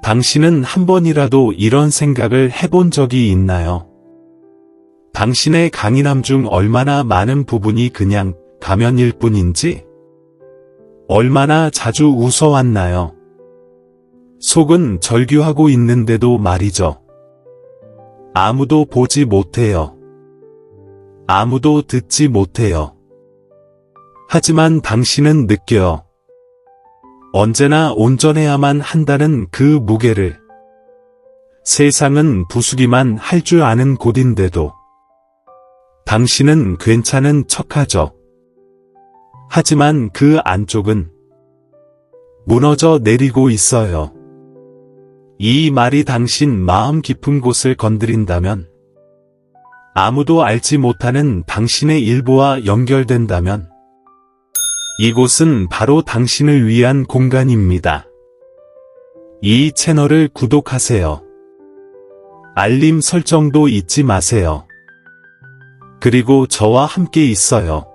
당신은 한 번이라도 이런 생각을 해본 적이 있나요? 당신의 강인함 중 얼마나 많은 부분이 그냥 가면일 뿐인지? 얼마나 자주 웃어왔나요? 속은 절규하고 있는데도 말이죠. 아무도 보지 못해요. 아무도 듣지 못해요. 하지만 당신은 느껴요. 언제나 온전해야만 한다는 그 무게를. 세상은 부수기만 할 줄 아는 곳인데도 당신은 괜찮은 척하죠. 하지만 그 안쪽은 무너져 내리고 있어요. 이 말이 당신 마음 깊은 곳을 건드린다면, 아무도 알지 못하는 당신의 일부와 연결된다면, 이곳은 바로 당신을 위한 공간입니다. 이 채널을 구독하세요. 알림 설정도 잊지 마세요. 그리고 저와 함께 있어요.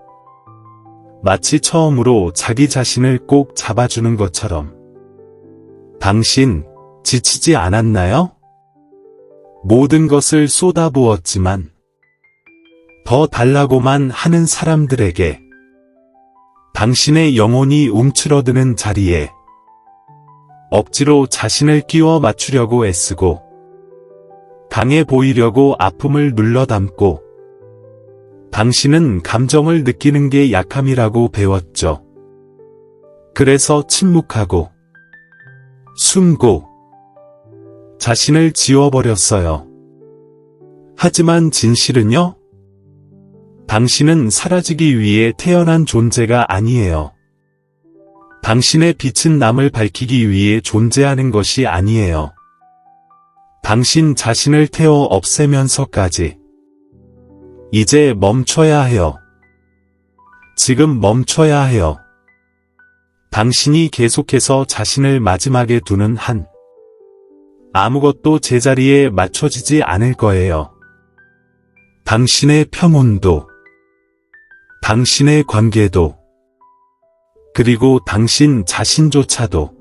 마치 처음으로 자기 자신을 꼭 잡아주는 것처럼. 당신, 지치지 않았나요? 모든 것을 쏟아부었지만 더 달라고만 하는 사람들에게 당신의 영혼이 움츠러드는 자리에 억지로 자신을 끼워 맞추려고 애쓰고 강해 보이려고 아픔을 눌러 담고 당신은 감정을 느끼는 게 약함이라고 배웠죠. 그래서 침묵하고 숨고 자신을 지워버렸어요. 하지만 진실은요? 당신은 사라지기 위해 태어난 존재가 아니에요. 당신의 빛은 남을 밝히기 위해 존재하는 것이 아니에요. 당신 자신을 태워 없애면서까지. 이제 멈춰야 해요. 지금 멈춰야 해요. 당신이 계속해서 자신을 마지막에 두는 한, 아무것도 제자리에 맞춰지지 않을 거예요. 당신의 평온도, 당신의 관계도, 그리고 당신 자신조차도.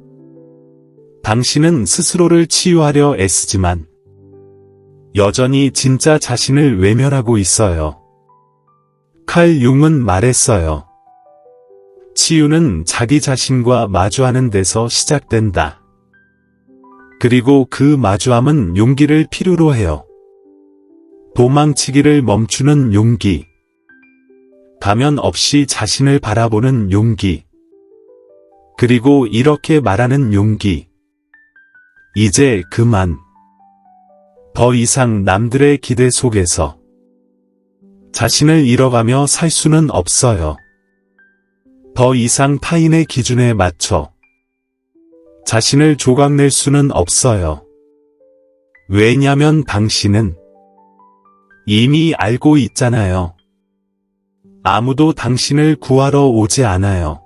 당신은 스스로를 치유하려 애쓰지만 여전히 진짜 자신을 외면하고 있어요. 칼 융은 말했어요. 치유는 자기 자신과 마주하는 데서 시작된다. 그리고 그 마주함은 용기를 필요로 해요. 도망치기를 멈추는 용기. 가면 없이 자신을 바라보는 용기. 그리고 이렇게 말하는 용기. 이제 그만. 더 이상 남들의 기대 속에서 자신을 잃어가며 살 수는 없어요. 더 이상 타인의 기준에 맞춰 자신을 조각낼 수는 없어요. 왜냐면 당신은 이미 알고 있잖아요. 아무도 당신을 구하러 오지 않아요.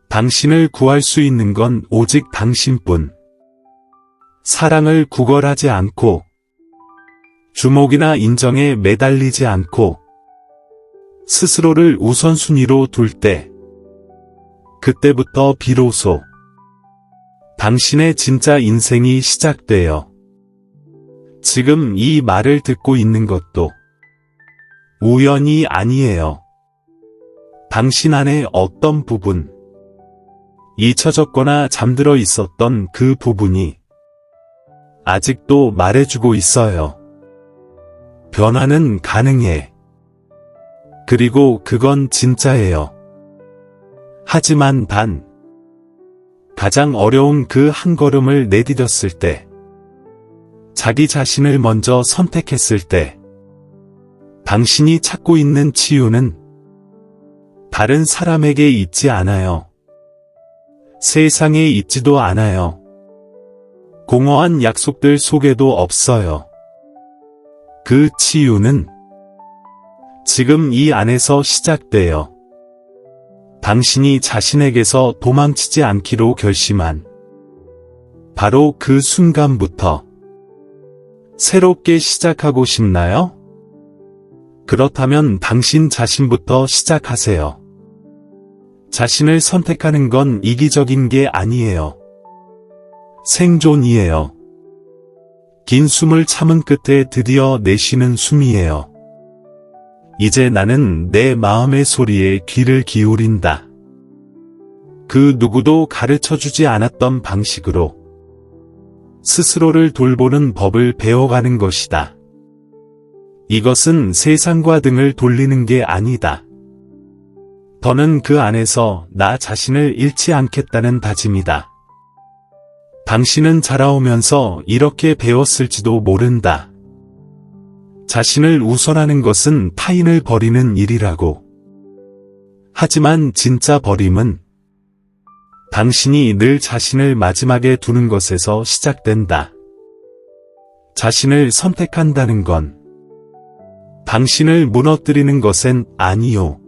당신을 구할 수 있는 건 오직 당신뿐. 사랑을 구걸하지 않고, 주목이나 인정에 매달리지 않고, 스스로를 우선순위로 둘 때, 그때부터 비로소 당신의 진짜 인생이 시작돼요. 지금 이 말을 듣고 있는 것도 우연이 아니에요. 당신 안에 어떤 부분, 잊혀졌거나 잠들어 있었던 그 부분이 아직도 말해주고 있어요. 변화는 가능해. 그리고 그건 진짜예요. 하지만 가장 어려운 그 한 걸음을 내디뎠을 때, 자기 자신을 먼저 선택했을 때, 당신이 찾고 있는 치유는 다른 사람에게 있지 않아요. 세상에 있지도 않아요. 공허한 약속들 속에도 없어요. 그 치유는 지금 이 안에서 시작돼요. 당신이 자신에게서 도망치지 않기로 결심한 바로 그 순간부터 새롭게 시작하고 싶나요? 그렇다면 당신 자신부터 시작하세요. 자신을 선택하는 건 이기적인 게 아니에요. 생존이에요. 긴 숨을 참은 끝에 드디어 내쉬는 숨이에요. 이제 나는 내 마음의 소리에 귀를 기울인다. 그 누구도 가르쳐주지 않았던 방식으로 스스로를 돌보는 법을 배워가는 것이다. 이것은 세상과 등을 돌리는 게 아니다. 더는 그 안에서 나 자신을 잃지 않겠다는 다짐이다. 당신은 자라오면서 이렇게 배웠을지도 모른다. 자신을 우선하는 것은 타인을 버리는 일이라고. 하지만 진짜 버림은 당신이 늘 자신을 마지막에 두는 것에서 시작된다. 자신을 선택한다는 건 당신을 무너뜨리는 것은 아니요.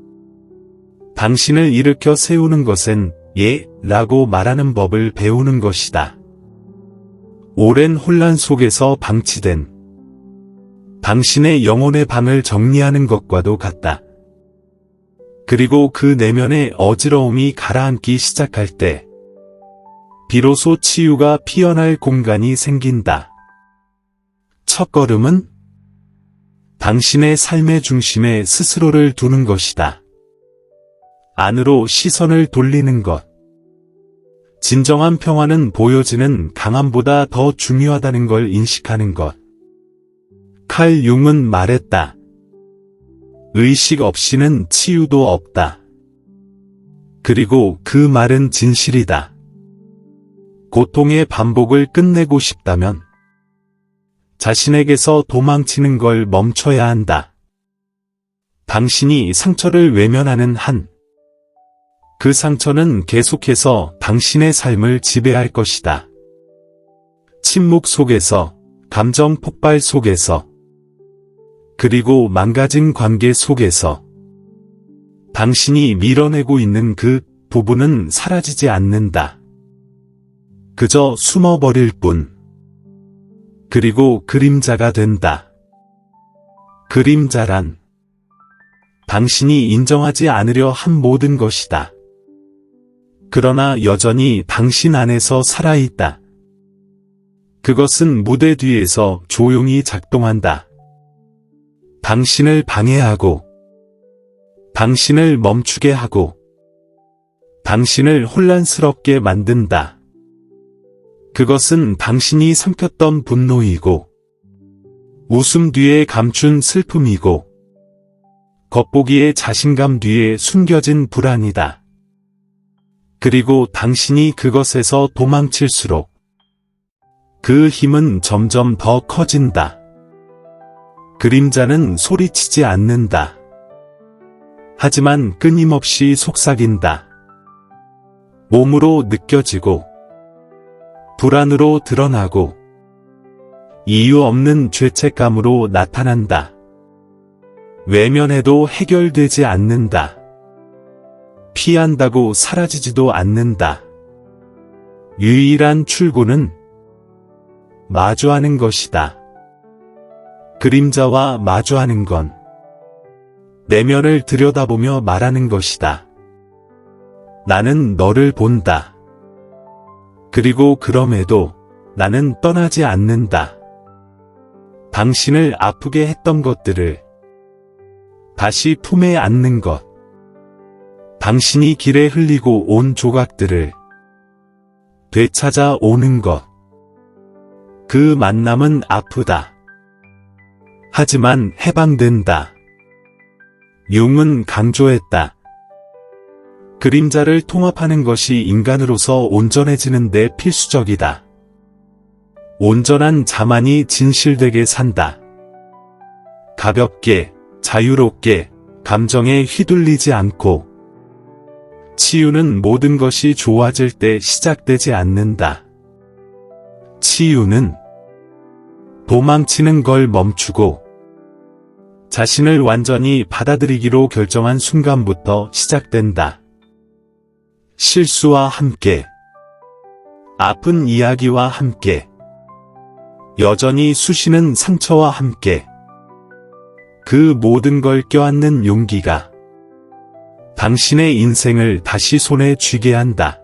당신을 일으켜 세우는 것은 라고 말하는 법을 배우는 것이다. 오랜 혼란 속에서 방치된 당신의 영혼의 방을 정리하는 것과도 같다. 그리고 그 내면의 어지러움이 가라앉기 시작할 때 비로소 치유가 피어날 공간이 생긴다. 첫걸음은 당신의 삶의 중심에 스스로를 두는 것이다. 안으로 시선을 돌리는 것. 진정한 평화는 보여지는 강함보다 더 중요하다는 걸 인식하는 것. 칼 융은 말했다. 의식 없이는 치유도 없다. 그리고 그 말은 진실이다. 고통의 반복을 끝내고 싶다면 자신에게서 도망치는 걸 멈춰야 한다. 당신이 상처를 외면하는 한, 그 상처는 계속해서 당신의 삶을 지배할 것이다. 침묵 속에서, 감정 폭발 속에서, 그리고 망가진 관계 속에서 당신이 밀어내고 있는 그 부분은 사라지지 않는다. 그저 숨어버릴 뿐. 그리고 그림자가 된다. 그림자란 당신이 인정하지 않으려 한 모든 것이다. 그러나 여전히 당신 안에서 살아있다. 그것은 무대 뒤에서 조용히 작동한다. 당신을 방해하고, 당신을 멈추게 하고, 당신을 혼란스럽게 만든다. 그것은 당신이 삼켰던 분노이고, 웃음 뒤에 감춘 슬픔이고, 겉보기의 자신감 뒤에 숨겨진 불안이다. 그리고 당신이 그것에서 도망칠수록 그 힘은 점점 더 커진다. 그림자는 소리치지 않는다. 하지만 끊임없이 속삭인다. 몸으로 느껴지고, 불안으로 드러나고, 이유 없는 죄책감으로 나타난다. 외면해도 해결되지 않는다. 피한다고 사라지지도 않는다. 유일한 출구는 마주하는 것이다. 그림자와 마주하는 건 내면을 들여다보며 말하는 것이다. 나는 너를 본다. 그리고 그럼에도 나는 떠나지 않는다. 당신을 아프게 했던 것들을 다시 품에 안는 것. 당신이 길에 흘리고 온 조각들을 되찾아 오는 것. 그 만남은 아프다. 하지만 해방된다. 융은 강조했다. 그림자를 통합하는 것이 인간으로서 온전해지는 데 필수적이다. 온전한 자만이 진실되게 산다. 가볍게, 자유롭게, 감정에 휘둘리지 않고. 치유는 모든 것이 좋아질 때 시작되지 않는다. 치유는 도망치는 걸 멈추고 자신을 완전히 받아들이기로 결정한 순간부터 시작된다. 실수와 함께, 아픈 이야기와 함께, 여전히 쑤시는 상처와 함께, 그 모든 걸 껴안는 용기가 당신의 인생을 다시 손에 쥐게 한다.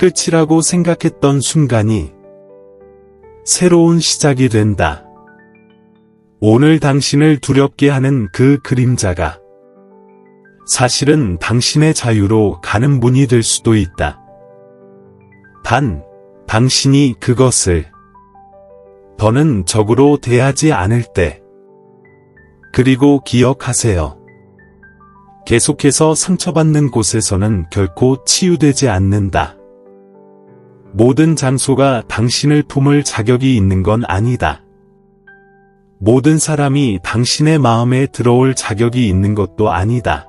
끝이라고 생각했던 순간이 새로운 시작이 된다. 오늘 당신을 두렵게 하는 그 그림자가 사실은 당신의 자유로 가는 문이 될 수도 있다. 단, 당신이 그것을 더는 적으로 대하지 않을 때. 그리고 기억하세요. 계속해서 상처받는 곳에서는 결코 치유되지 않는다. 모든 장소가 당신을 품을 자격이 있는 건 아니다. 모든 사람이 당신의 마음에 들어올 자격이 있는 것도 아니다.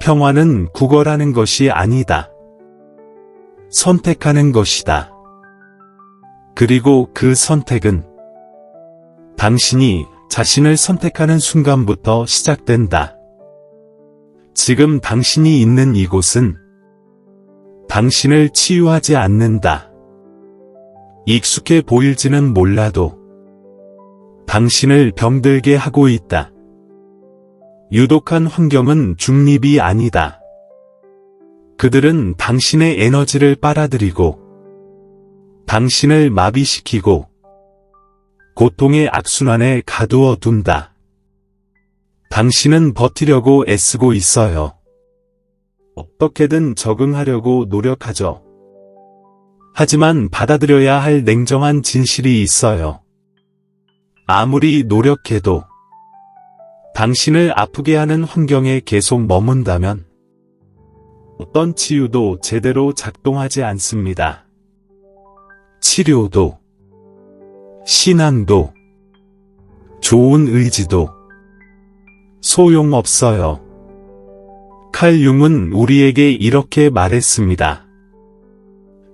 평화는 구걸하는 것이 아니다. 선택하는 것이다. 그리고 그 선택은 당신이 자신을 선택하는 순간부터 시작된다. 지금 당신이 있는 이곳은 당신을 치유하지 않는다. 익숙해 보일지는 몰라도 당신을 병들게 하고 있다. 유독한 환경은 중립이 아니다. 그들은 당신의 에너지를 빨아들이고 당신을 마비시키고 고통의 악순환에 가두어 둔다. 당신은 버티려고 애쓰고 있어요. 어떻게든 적응하려고 노력하죠. 하지만 받아들여야 할 냉정한 진실이 있어요. 아무리 노력해도 당신을 아프게 하는 환경에 계속 머문다면 어떤 치유도 제대로 작동하지 않습니다. 치료도, 신앙도, 좋은 의지도 소용없어요. 칼 융은 우리에게 이렇게 말했습니다.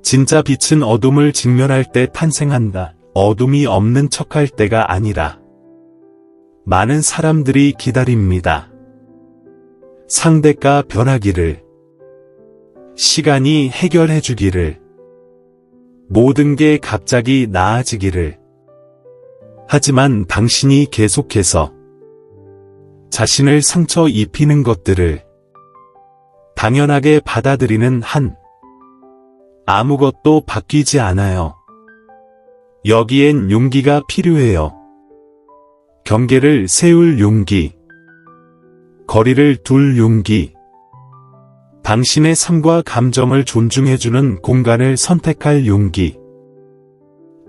진짜 빛은 어둠을 직면할 때 탄생한다. 어둠이 없는 척할 때가 아니라. 많은 사람들이 기다립니다. 상대가 변하기를. 시간이 해결해주기를. 모든 게 갑자기 나아지기를. 하지만 당신이 계속해서 자신을 상처 입히는 것들을 당연하게 받아들이는 한 아무것도 바뀌지 않아요. 여기엔 용기가 필요해요. 경계를 세울 용기, 거리를 둘 용기, 당신의 삶과 감정을 존중해주는 공간을 선택할 용기.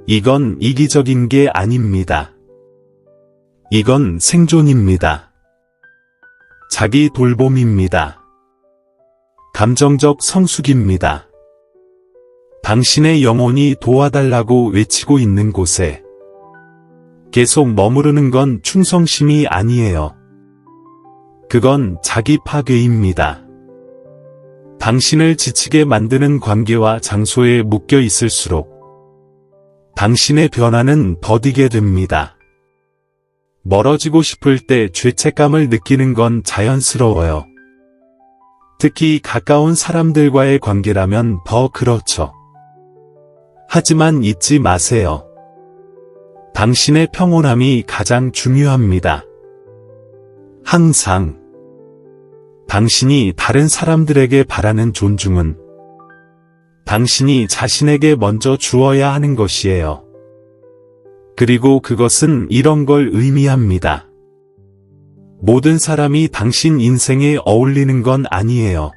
이건 이기적인 게 아닙니다. 이건 생존입니다. 자기 돌봄입니다. 감정적 성숙입니다. 당신의 영혼이 도와달라고 외치고 있는 곳에 계속 머무르는 건 충성심이 아니에요. 그건 자기 파괴입니다. 당신을 지치게 만드는 관계와 장소에 묶여 있을수록 당신의 변화는 더디게 됩니다. 멀어지고 싶을 때 죄책감을 느끼는 건 자연스러워요. 특히 가까운 사람들과의 관계라면 더 그렇죠. 하지만 잊지 마세요. 당신의 평온함이 가장 중요합니다. 항상 당신이 다른 사람들에게 바라는 존중은 당신이 자신에게 먼저 주어야 하는 것이에요. 그리고 그것은 이런 걸 의미합니다. 모든 사람이 당신 인생에 어울리는 건 아니에요.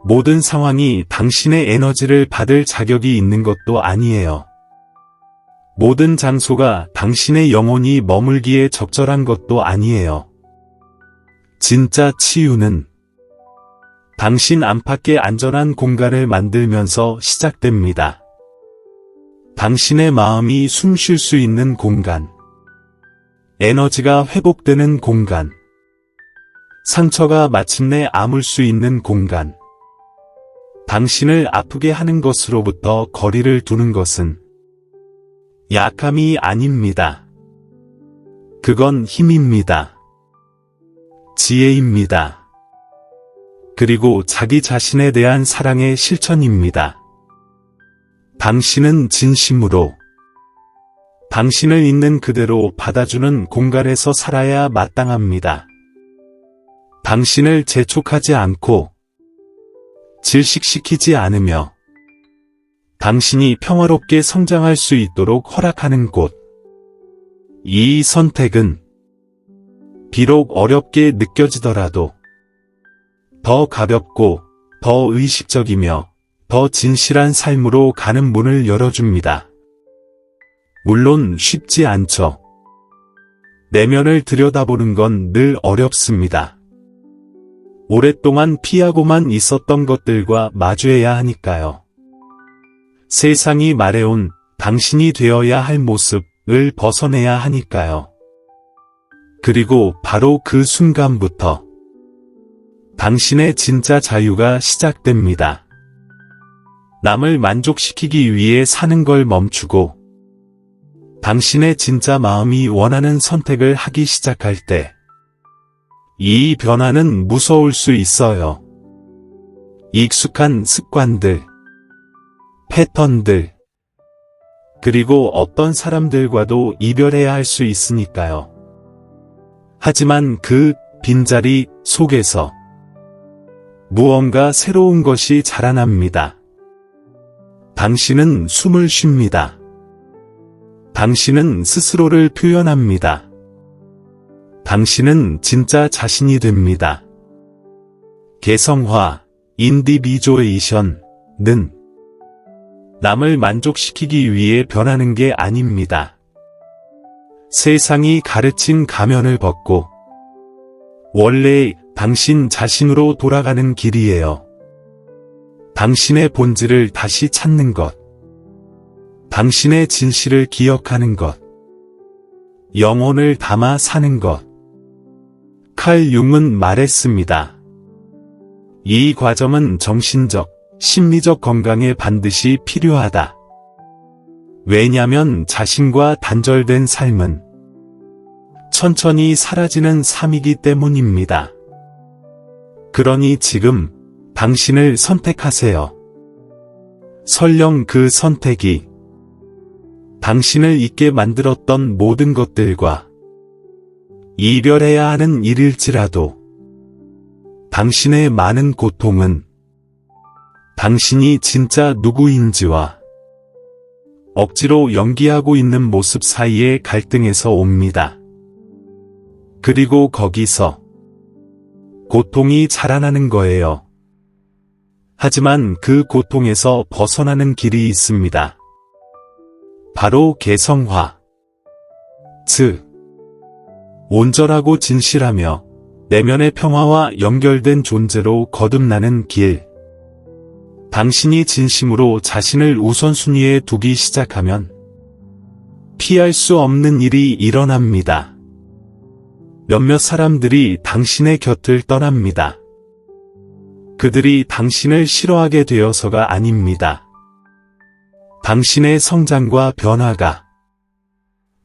모든 상황이 당신의 에너지를 받을 자격이 있는 것도 아니에요. 모든 장소가 당신의 영혼이 머물기에 적절한 것도 아니에요. 진짜 치유는 당신 안팎의 안전한 공간을 만들면서 시작됩니다. 당신의 마음이 숨 쉴 수 있는 공간, 에너지가 회복되는 공간, 상처가 마침내 아물 수 있는 공간. 당신을 아프게 하는 것으로부터 거리를 두는 것은 약함이 아닙니다. 그건 힘입니다. 지혜입니다. 그리고 자기 자신에 대한 사랑의 실천입니다. 당신은 진심으로 당신을 있는 그대로 받아주는 공간에서 살아야 마땅합니다. 당신을 재촉하지 않고 질식시키지 않으며 당신이 평화롭게 성장할 수 있도록 허락하는 곳. 이 선택은 비록 어렵게 느껴지더라도 더 가볍고 더 의식적이며 더 진실한 삶으로 가는 문을 열어줍니다. 물론 쉽지 않죠. 내면을 들여다보는 건 늘 어렵습니다. 오랫동안 피하고만 있었던 것들과 마주해야 하니까요. 세상이 말해온 당신이 되어야 할 모습을 벗어내야 하니까요. 그리고 바로 그 순간부터 당신의 진짜 자유가 시작됩니다. 남을 만족시키기 위해 사는 걸 멈추고 당신의 진짜 마음이 원하는 선택을 하기 시작할 때 이 변화는 무서울 수 있어요. 익숙한 습관들, 패턴들, 그리고 어떤 사람들과도 이별해야 할 수 있으니까요. 하지만 그 빈자리 속에서 무언가 새로운 것이 자라납니다. 당신은 숨을 쉽니다. 당신은 스스로를 표현합니다. 당신은 진짜 자신이 됩니다. 개성화, 인디비주에이션은 남을 만족시키기 위해 변하는 게 아닙니다. 세상이 가르친 가면을 벗고 원래 당신 자신으로 돌아가는 길이에요. 당신의 본질을 다시 찾는 것, 당신의 진실을 기억하는 것, 영혼을 담아 사는 것. 칼 융은 말했습니다. 이 과정은 정신적, 심리적 건강에 반드시 필요하다. 왜냐면 자신과 단절된 삶은 천천히 사라지는 삶이기 때문입니다. 그러니 지금 당신을 선택하세요. 설령 그 선택이 당신을 잊게 만들었던 모든 것들과 이별해야 하는 일일지라도 당신의 많은 고통은 당신이 진짜 누구인지와 억지로 연기하고 있는 모습 사이의 갈등에서 옵니다. 그리고 거기서 고통이 자라나는 거예요. 하지만 그 고통에서 벗어나는 길이 있습니다. 바로 개성화. 즉, 온전하고 진실하며 내면의 평화와 연결된 존재로 거듭나는 길. 당신이 진심으로 자신을 우선순위에 두기 시작하면 피할 수 없는 일이 일어납니다. 몇몇 사람들이 당신의 곁을 떠납니다. 그들이 당신을 싫어하게 되어서가 아닙니다. 당신의 성장과 변화가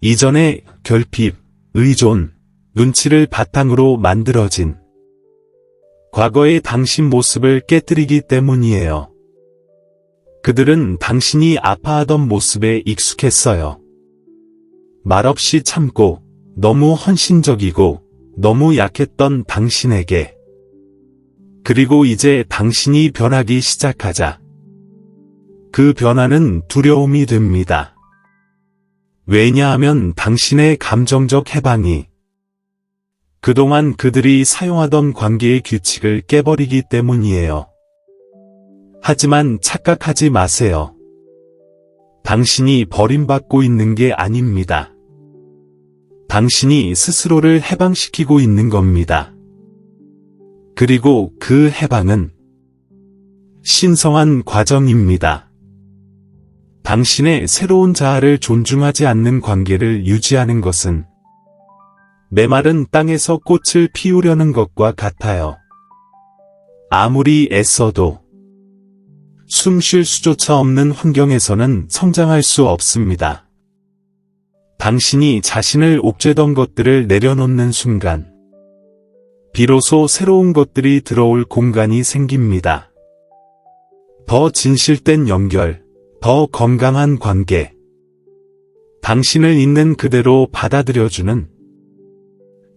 이전의 결핍, 의존, 눈치를 바탕으로 만들어진 과거의 당신 모습을 깨뜨리기 때문이에요. 그들은 당신이 아파하던 모습에 익숙했어요. 말없이 참고 너무 헌신적이고 너무 약했던 당신에게. 그리고 이제 당신이 변하기 시작하자 그 변화는 두려움이 됩니다. 왜냐하면 당신의 감정적 해방이 그동안 그들이 사용하던 관계의 규칙을 깨버리기 때문이에요. 하지만 착각하지 마세요. 당신이 버림받고 있는 게 아닙니다. 당신이 스스로를 해방시키고 있는 겁니다. 그리고 그 해방은 신성한 과정입니다. 당신의 새로운 자아를 존중하지 않는 관계를 유지하는 것은 메마른 땅에서 꽃을 피우려는 것과 같아요. 아무리 애써도 숨 쉴 수조차 없는 환경에서는 성장할 수 없습니다. 당신이 자신을 옥죄던 것들을 내려놓는 순간 비로소 새로운 것들이 들어올 공간이 생깁니다. 더 진실된 연결, 더 건강한 관계, 당신을 있는 그대로 받아들여주는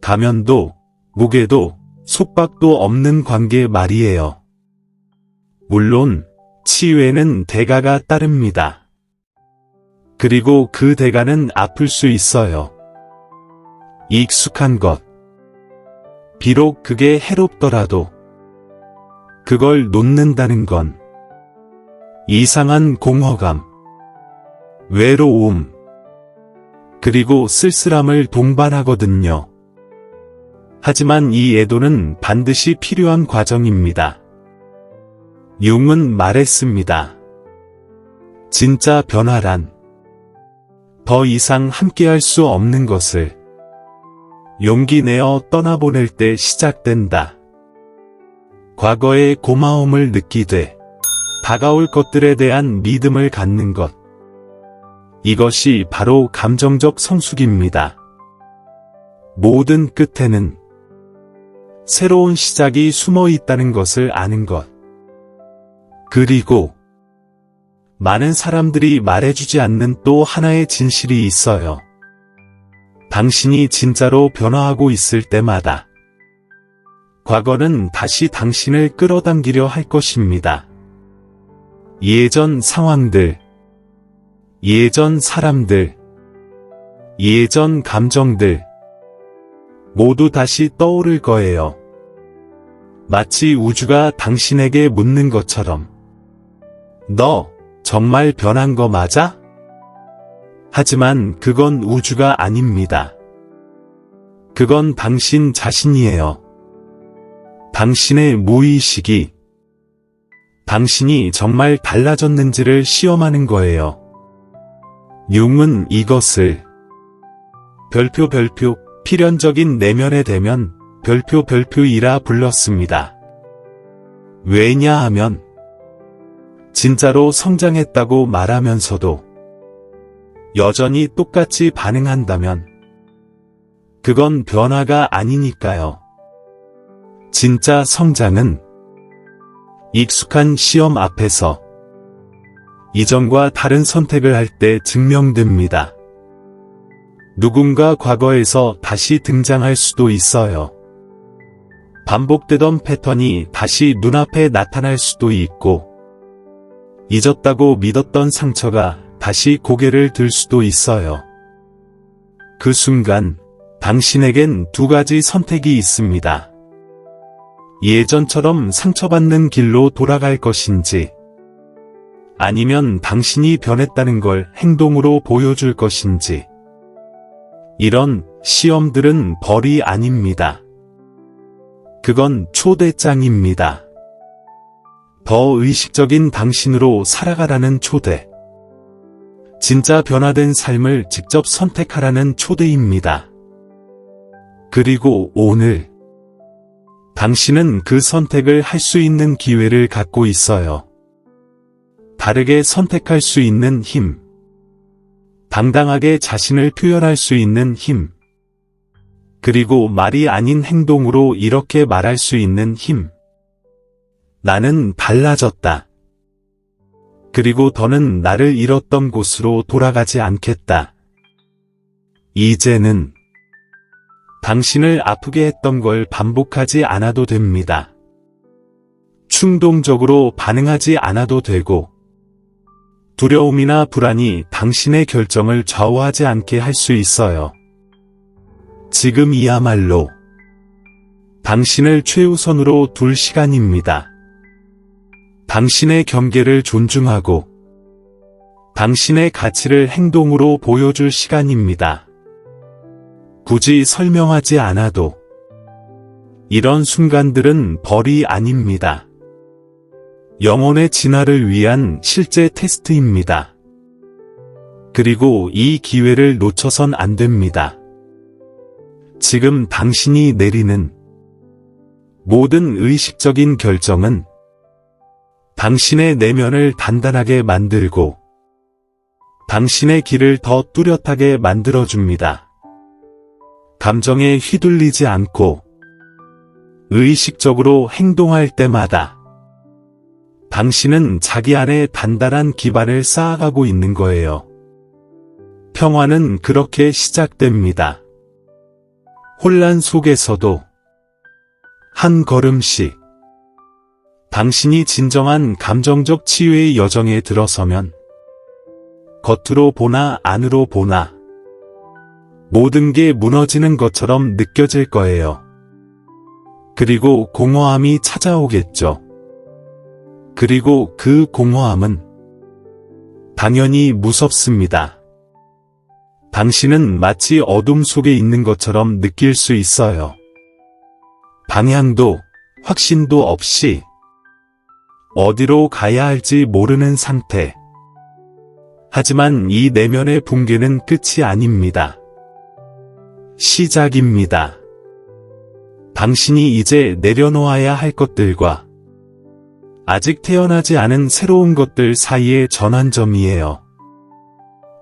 가면도, 무게도, 속박도 없는 관계 말이에요. 물론 치유에는 대가가 따릅니다. 그리고 그 대가는 아플 수 있어요. 익숙한 것. 비록 그게 해롭더라도 그걸 놓는다는 건 이상한 공허감, 외로움, 그리고 쓸쓸함을 동반하거든요. 하지만 이 애도는 반드시 필요한 과정입니다. 융은 말했습니다. 진짜 변화란 더 이상 함께할 수 없는 것을 용기 내어 떠나보낼 때 시작된다. 과거의 고마움을 느끼되 다가올 것들에 대한 믿음을 갖는 것. 이것이 바로 감정적 성숙입니다. 모든 끝에는 새로운 시작이 숨어 있다는 것을 아는 것. 그리고 많은 사람들이 말해주지 않는 또 하나의 진실이 있어요. 당신이 진짜로 변화하고 있을 때마다 과거는 다시 당신을 끌어당기려 할 것입니다. 예전 상황들, 예전 사람들, 예전 감정들 모두 다시 떠오를 거예요. 마치 우주가 당신에게 묻는 것처럼 너 정말 변한 거 맞아? 하지만 그건 우주가 아닙니다. 그건 당신 자신이에요. 당신의 무의식이 당신이 정말 달라졌는지를 시험하는 거예요. 융은 이것을 별표 필연적인 내면의 대면 별표이라 불렀습니다. 왜냐하면 진짜로 성장했다고 말하면서도 여전히 똑같이 반응한다면 그건 변화가 아니니까요. 진짜 성장은 익숙한 시험 앞에서 이전과 다른 선택을 할 때 증명됩니다. 누군가 과거에서 다시 등장할 수도 있어요. 반복되던 패턴이 다시 눈앞에 나타날 수도 있고, 잊었다고 믿었던 상처가 다시 고개를 들 수도 있어요. 그 순간 당신에겐 두 가지 선택이 있습니다. 예전처럼 상처받는 길로 돌아갈 것인지, 아니면 당신이 변했다는 걸 행동으로 보여줄 것인지. 이런 시험들은 벌이 아닙니다. 그건 초대장입니다. 더 의식적인 당신으로 살아가라는 초대. 진짜 변화된 삶을 직접 선택하라는 초대입니다. 그리고 오늘 당신은 그 선택을 할 수 있는 기회를 갖고 있어요. 다르게 선택할 수 있는 힘. 당당하게 자신을 표현할 수 있는 힘. 그리고 말이 아닌 행동으로 이렇게 말할 수 있는 힘. 나는 달라졌다. 그리고 더는 나를 잃었던 곳으로 돌아가지 않겠다. 이제는 당신을 아프게 했던 걸 반복하지 않아도 됩니다. 충동적으로 반응하지 않아도 되고, 두려움이나 불안이 당신의 결정을 좌우하지 않게 할 수 있어요. 지금이야말로 당신을 최우선으로 둘 시간입니다. 당신의 경계를 존중하고 당신의 가치를 행동으로 보여줄 시간입니다. 굳이 설명하지 않아도 이런 순간들은 벌이 아닙니다. 영혼의 진화를 위한 실제 테스트입니다. 그리고 이 기회를 놓쳐선 안 됩니다. 지금 당신이 내리는 모든 의식적인 결정은 당신의 내면을 단단하게 만들고 당신의 길을 더 뚜렷하게 만들어줍니다. 감정에 휘둘리지 않고 의식적으로 행동할 때마다 당신은 자기 안에 단단한 기반을 쌓아가고 있는 거예요. 평화는 그렇게 시작됩니다. 혼란 속에서도 한 걸음씩 당신이 진정한 감정적 치유의 여정에 들어서면 겉으로 보나 안으로 보나 모든 게 무너지는 것처럼 느껴질 거예요. 그리고 공허함이 찾아오겠죠. 그리고 그 공허함은 당연히 무섭습니다. 당신은 마치 어둠 속에 있는 것처럼 느낄 수 있어요. 방향도 확신도 없이 어디로 가야 할지 모르는 상태. 하지만 이 내면의 붕괴는 끝이 아닙니다. 시작입니다. 당신이 이제 내려놓아야 할 것들과 아직 태어나지 않은 새로운 것들 사이의 전환점이에요.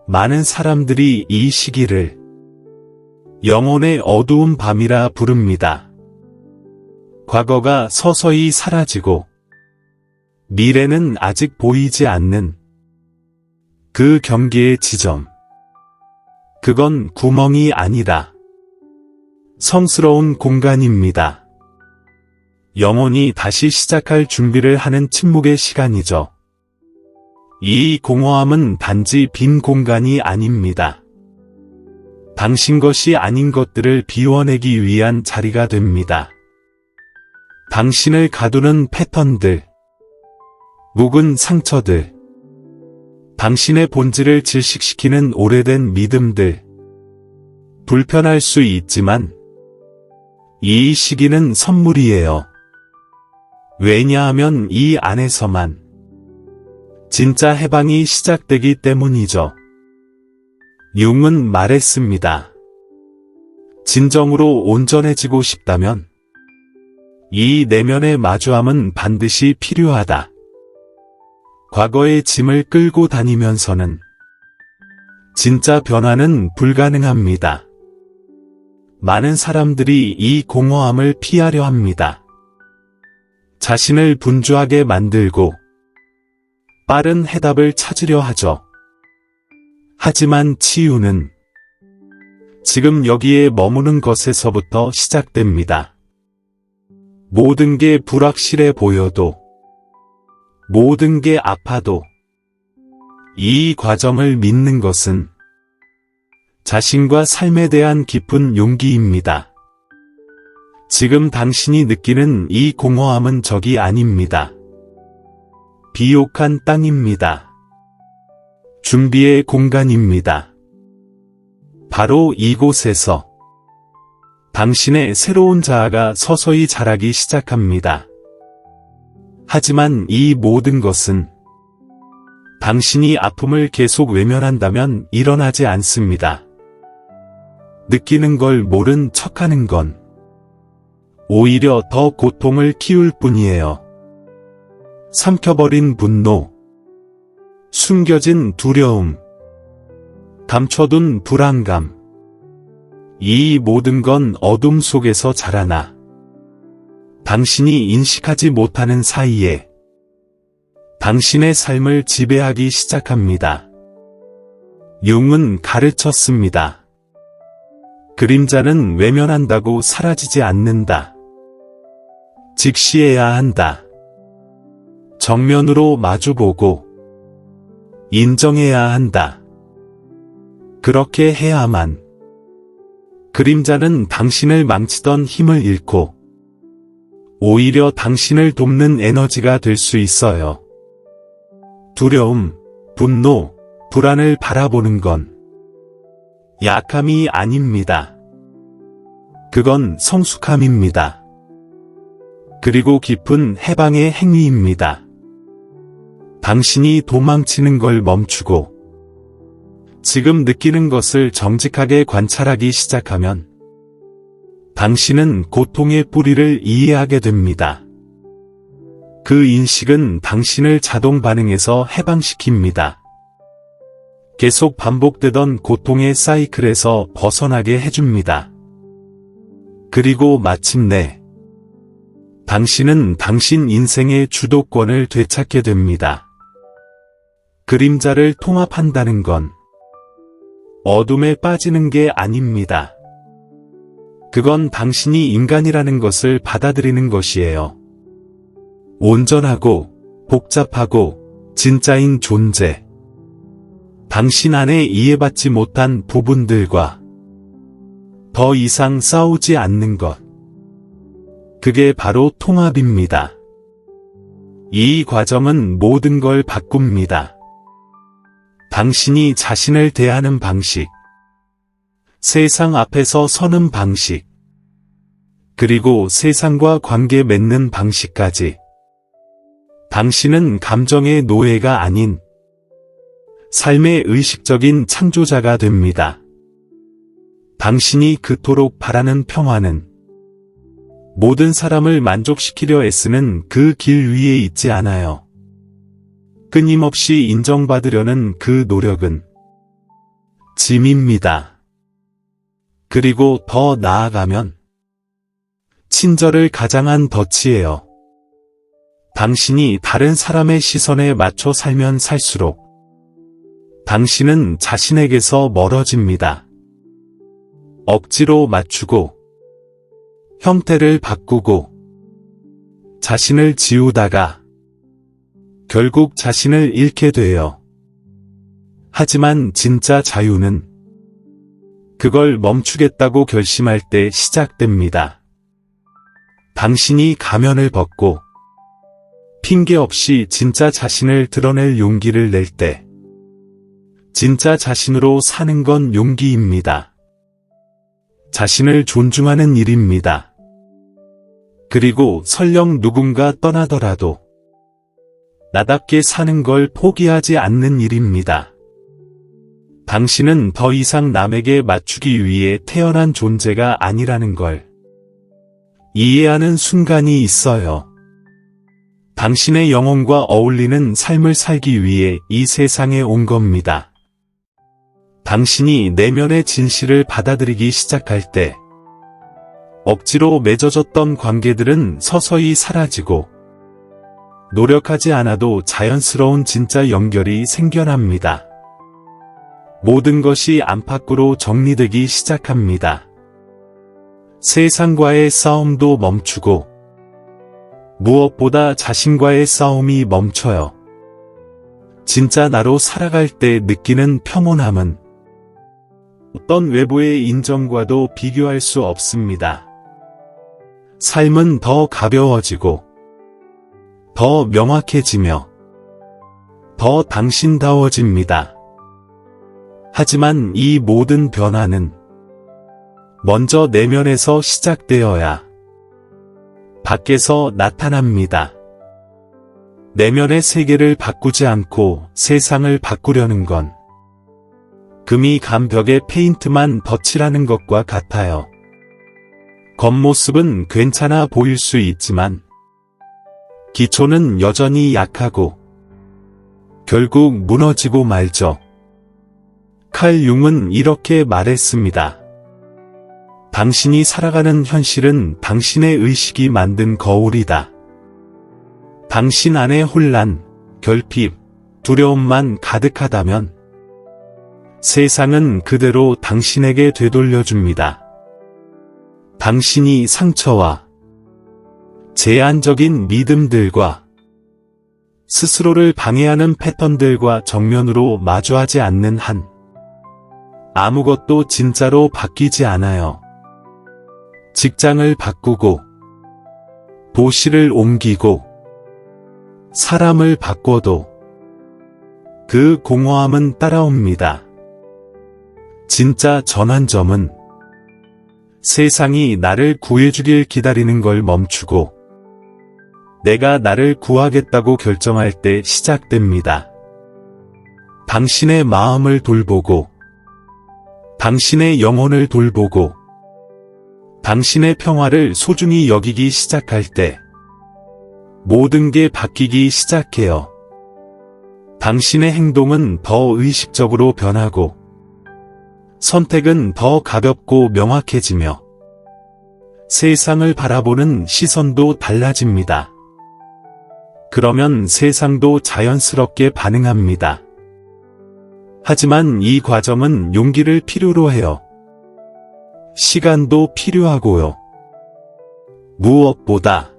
많은 사람들이 이 시기를 영혼의 어두운 밤이라 부릅니다. 과거가 서서히 사라지고 미래는 아직 보이지 않는 그 경계의 지점. 그건 구멍이 아니라 성스러운 공간입니다. 영혼이 다시 시작할 준비를 하는 침묵의 시간이죠. 이 공허함은 단지 빈 공간이 아닙니다. 당신 것이 아닌 것들을 비워내기 위한 자리가 됩니다. 당신을 가두는 패턴들, 묵은 상처들, 당신의 본질을 질식시키는 오래된 믿음들. 불편할 수 있지만 이 시기는 선물이에요. 왜냐하면 이 안에서만 진짜 해방이 시작되기 때문이죠. 융은 말했습니다. 진정으로 온전해지고 싶다면 이 내면의 마주함은 반드시 필요하다. 과거의 짐을 끌고 다니면서는 진짜 변화는 불가능합니다. 많은 사람들이 이 공허함을 피하려 합니다. 자신을 분주하게 만들고 빠른 해답을 찾으려 하죠. 하지만 치유는 지금 여기에 머무는 것에서부터 시작됩니다. 모든 게 불확실해 보여도, 모든 게 아파도 이 과정을 믿는 것은 자신과 삶에 대한 깊은 용기입니다. 지금 당신이 느끼는 이 공허함은 적이 아닙니다. 비옥한 땅입니다. 준비의 공간입니다. 바로 이곳에서 당신의 새로운 자아가 서서히 자라기 시작합니다. 하지만 이 모든 것은 당신이 아픔을 계속 외면한다면 일어나지 않습니다. 느끼는 걸 모른 척하는 건 오히려 더 고통을 키울 뿐이에요. 삼켜버린 분노, 숨겨진 두려움, 감춰둔 불안감. 이 모든 건 어둠 속에서 자라나 당신이 인식하지 못하는 사이에 당신의 삶을 지배하기 시작합니다. 융은 가르쳤습니다. 그림자는 외면한다고 사라지지 않는다. 직시해야 한다. 정면으로 마주보고 인정해야 한다. 그렇게 해야만 그림자는 당신을 망치던 힘을 잃고 오히려 당신을 돕는 에너지가 될 수 있어요. 두려움, 분노, 불안을 바라보는 건 약함이 아닙니다. 그건 성숙함입니다. 그리고 깊은 해방의 행위입니다. 당신이 도망치는 걸 멈추고 지금 느끼는 것을 정직하게 관찰하기 시작하면 당신은 고통의 뿌리를 이해하게 됩니다. 그 인식은 당신을 자동 반응에서 해방시킵니다. 계속 반복되던 고통의 사이클에서 벗어나게 해줍니다. 그리고 마침내 당신은 당신 인생의 주도권을 되찾게 됩니다. 그림자를 통합한다는 건 어둠에 빠지는 게 아닙니다. 그건 당신이 인간이라는 것을 받아들이는 것이에요. 온전하고 복잡하고 진짜인 존재. 당신 안에 이해받지 못한 부분들과 더 이상 싸우지 않는 것. 그게 바로 통합입니다. 이 과정은 모든 걸 바꿉니다. 당신이 자신을 대하는 방식, 세상 앞에서 서는 방식, 그리고 세상과 관계 맺는 방식까지. 당신은 감정의 노예가 아닌 삶의 의식적인 창조자가 됩니다. 당신이 그토록 바라는 평화는 모든 사람을 만족시키려 애쓰는 그 길 위에 있지 않아요. 끊임없이 인정받으려는 그 노력은 짐입니다. 그리고 더 나아가면 친절을 가장한 덫이에요. 당신이 다른 사람의 시선에 맞춰 살면 살수록 당신은 자신에게서 멀어집니다. 억지로 맞추고 형태를 바꾸고 자신을 지우다가 결국 자신을 잃게 돼요. 하지만 진짜 자유는 그걸 멈추겠다고 결심할 때 시작됩니다. 당신이 가면을 벗고 핑계 없이 진짜 자신을 드러낼 용기를 낼 때, 진짜 자신으로 사는 건 용기입니다. 자신을 존중하는 일입니다. 그리고 설령 누군가 떠나더라도 나답게 사는 걸 포기하지 않는 일입니다. 당신은 더 이상 남에게 맞추기 위해 태어난 존재가 아니라는 걸 이해하는 순간이 있어요. 당신의 영혼과 어울리는 삶을 살기 위해 이 세상에 온 겁니다. 당신이 내면의 진실을 받아들이기 시작할 때 억지로 맺어졌던 관계들은 서서히 사라지고 노력하지 않아도 자연스러운 진짜 연결이 생겨납니다. 모든 것이 안팎으로 정리되기 시작합니다. 세상과의 싸움도 멈추고 무엇보다 자신과의 싸움이 멈춰요. 진짜 나로 살아갈 때 느끼는 평온함은 어떤 외부의 인정과도 비교할 수 없습니다. 삶은 더 가벼워지고 더 명확해지며 더 당신다워집니다. 하지만 이 모든 변화는 먼저 내면에서 시작되어야 밖에서 나타납니다. 내면의 세계를 바꾸지 않고 세상을 바꾸려는 건 금이 간 벽에 페인트만 덧칠하는 것과 같아요. 겉모습은 괜찮아 보일 수 있지만 기초는 여전히 약하고 결국 무너지고 말죠. 칼 융은 이렇게 말했습니다. 당신이 살아가는 현실은 당신의 의식이 만든 거울이다. 당신 안에 혼란, 결핍, 두려움만 가득하다면 세상은 그대로 당신에게 되돌려줍니다. 당신이 상처와 제한적인 믿음들과 스스로를 방해하는 패턴들과 정면으로 마주하지 않는 한 아무것도 진짜로 바뀌지 않아요. 직장을 바꾸고 도시를 옮기고 사람을 바꿔도 그 공허함은 따라옵니다. 진짜 전환점은 세상이 나를 구해주길 기다리는 걸 멈추고 내가 나를 구하겠다고 결정할 때 시작됩니다. 당신의 마음을 돌보고 당신의 영혼을 돌보고 당신의 평화를 소중히 여기기 시작할 때 모든 게 바뀌기 시작해요. 당신의 행동은 더 의식적으로 변하고 선택은 더 가볍고 명확해지며 세상을 바라보는 시선도 달라집니다. 그러면 세상도 자연스럽게 반응합니다. 하지만 이 과정은 용기를 필요로 해요. 시간도 필요하고요. 무엇보다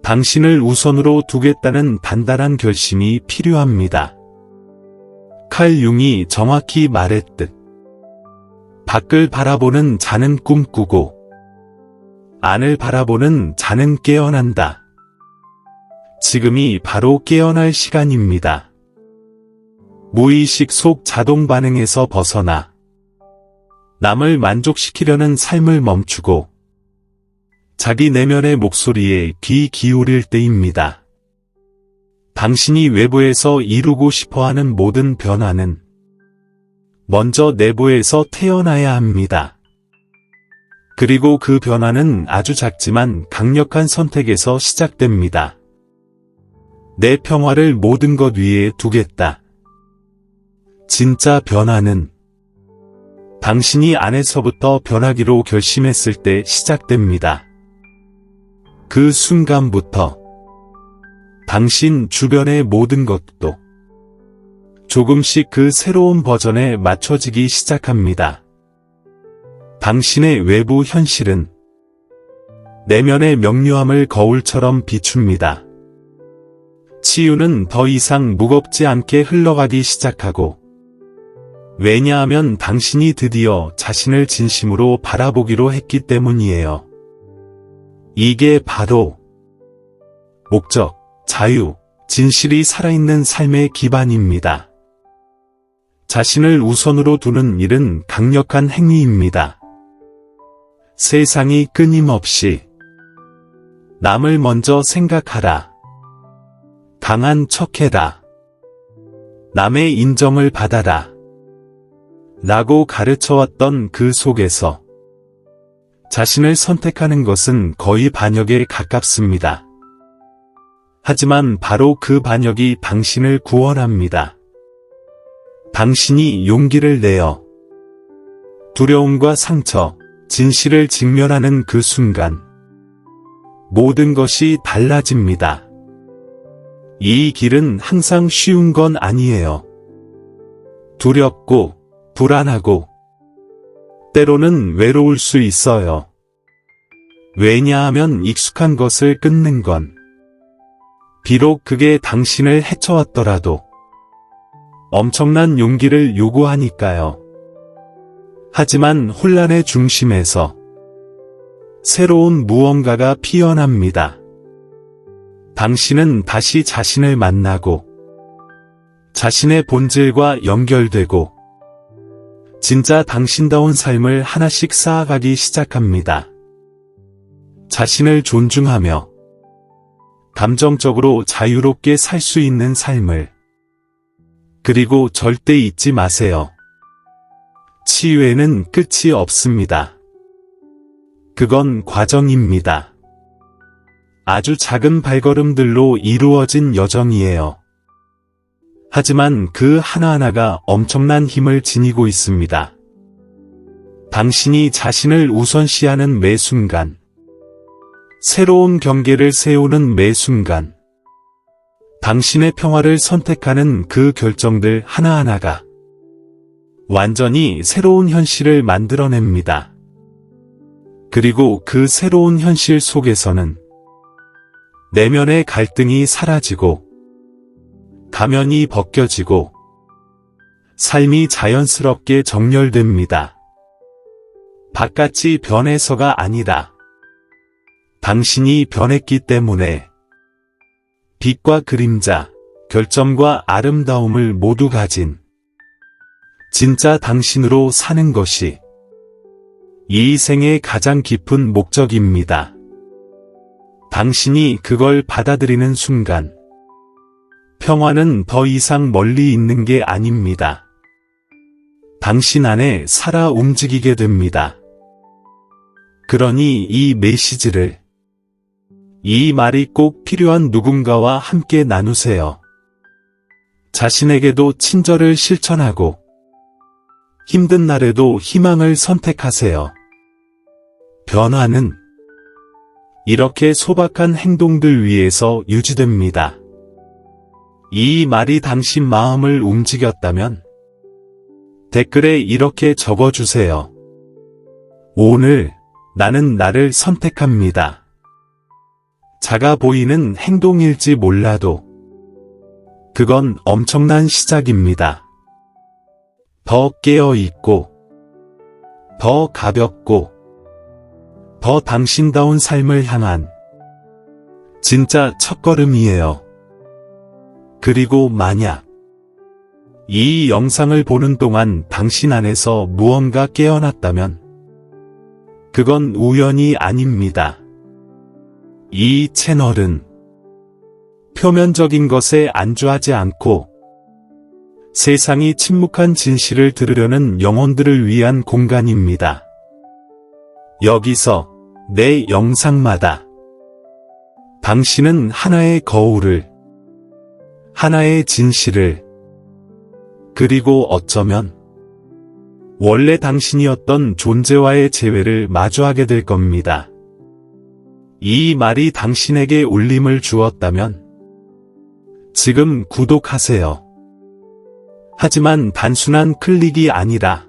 당신을 우선으로 두겠다는 단단한 결심이 필요합니다. 칼 융이 정확히 말했듯 밖을 바라보는 자는 꿈꾸고 안을 바라보는 자는 깨어난다. 지금이 바로 깨어날 시간입니다. 무의식 속 자동 반응에서 벗어나 남을 만족시키려는 삶을 멈추고 자기 내면의 목소리에 귀 기울일 때입니다. 당신이 외부에서 이루고 싶어하는 모든 변화는 먼저 내부에서 태어나야 합니다. 그리고 그 변화는 아주 작지만 강력한 선택에서 시작됩니다. 내 평화를 모든 것 위에 두겠다. 진짜 변화는 당신이 안에서부터 변하기로 결심했을 때 시작됩니다. 그 순간부터 당신 주변의 모든 것도 조금씩 그 새로운 버전에 맞춰지기 시작합니다. 당신의 외부 현실은 내면의 명료함을 거울처럼 비춥니다. 치유는 더 이상 무겁지 않게 흘러가기 시작하고, 왜냐하면 당신이 드디어 자신을 진심으로 바라보기로 했기 때문이에요. 이게 바로 목적, 자유, 진실이 살아있는 삶의 기반입니다. 자신을 우선으로 두는 일은 강력한 행위입니다. 세상이 끊임없이 남을 먼저 생각하라. 강한 척해라. 남의 인정을 받아라. 라고 가르쳐왔던 그 속에서 자신을 선택하는 것은 거의 반역에 가깝습니다. 하지만 바로 그 반역이 당신을 구원합니다. 당신이 용기를 내어 두려움과 상처, 진실을 직면하는 그 순간 모든 것이 달라집니다. 이 길은 항상 쉬운 건 아니에요. 두렵고 불안하고 때로는 외로울 수 있어요. 왜냐하면 익숙한 것을 끊는 건 비록 그게 당신을 해쳐왔더라도 엄청난 용기를 요구하니까요. 하지만 혼란의 중심에서 새로운 무언가가 피어납니다. 당신은 다시 자신을 만나고 자신의 본질과 연결되고 진짜 당신다운 삶을 하나씩 쌓아가기 시작합니다. 자신을 존중하며 감정적으로 자유롭게 살 수 있는 삶을. 그리고 절대 잊지 마세요. 치유에는 끝이 없습니다. 그건 과정입니다. 아주 작은 발걸음들로 이루어진 여정이에요. 하지만 그 하나하나가 엄청난 힘을 지니고 있습니다. 당신이 자신을 우선시하는 매 순간, 새로운 경계를 세우는 매 순간, 당신의 평화를 선택하는 그 결정들 하나하나가 완전히 새로운 현실을 만들어냅니다. 그리고 그 새로운 현실 속에서는 내면의 갈등이 사라지고 가면이 벗겨지고 삶이 자연스럽게 정렬됩니다. 바깥이 변해서가 아니라 당신이 변했기 때문에 빛과 그림자, 결점과 아름다움을 모두 가진 진짜 당신으로 사는 것이 이 생의 가장 깊은 목적입니다. 당신이 그걸 받아들이는 순간 평화는 더 이상 멀리 있는 게 아닙니다. 당신 안에 살아 움직이게 됩니다. 그러니 이 메시지를, 이 말이 꼭 필요한 누군가와 함께 나누세요. 자신에게도 친절을 실천하고 힘든 날에도 희망을 선택하세요. 변화는 이렇게 소박한 행동들 위에서 유지됩니다. 이 말이 당신 마음을 움직였다면 댓글에 이렇게 적어주세요. 오늘 나는 나를 선택합니다. 작아 보이는 행동일지 몰라도 그건 엄청난 시작입니다. 더 깨어있고, 더 가볍고, 더 당신다운 삶을 향한 진짜 첫걸음이에요. 그리고 만약 이 영상을 보는 동안 당신 안에서 무언가 깨어났다면 그건 우연이 아닙니다. 이 채널은 표면적인 것에 안주하지 않고 세상이 침묵한 진실을 들으려는 영혼들을 위한 공간입니다. 여기서 내 영상마다 당신은 하나의 거울을, 하나의 진실을, 그리고 어쩌면 원래 당신이었던 존재와의 재회를 마주하게 될 겁니다. 이 말이 당신에게 울림을 주었다면 지금 구독하세요. 하지만 단순한 클릭이 아니라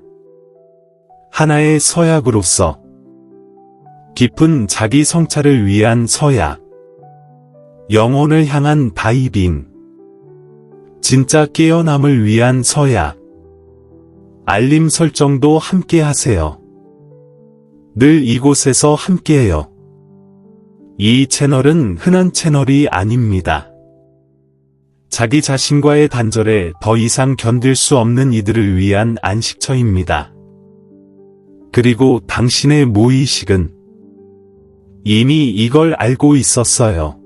하나의 서약으로서 깊은 자기 성찰을 위한 서약, 영혼을 향한 다이빙, 진짜 깨어남을 위한 서약, 알림 설정도 함께 하세요. 늘 이곳에서 함께해요. 이 채널은 흔한 채널이 아닙니다. 자기 자신과의 단절에 더 이상 견딜 수 없는 이들을 위한 안식처입니다. 그리고 당신의 무의식은 이미 이걸 알고 있었어요.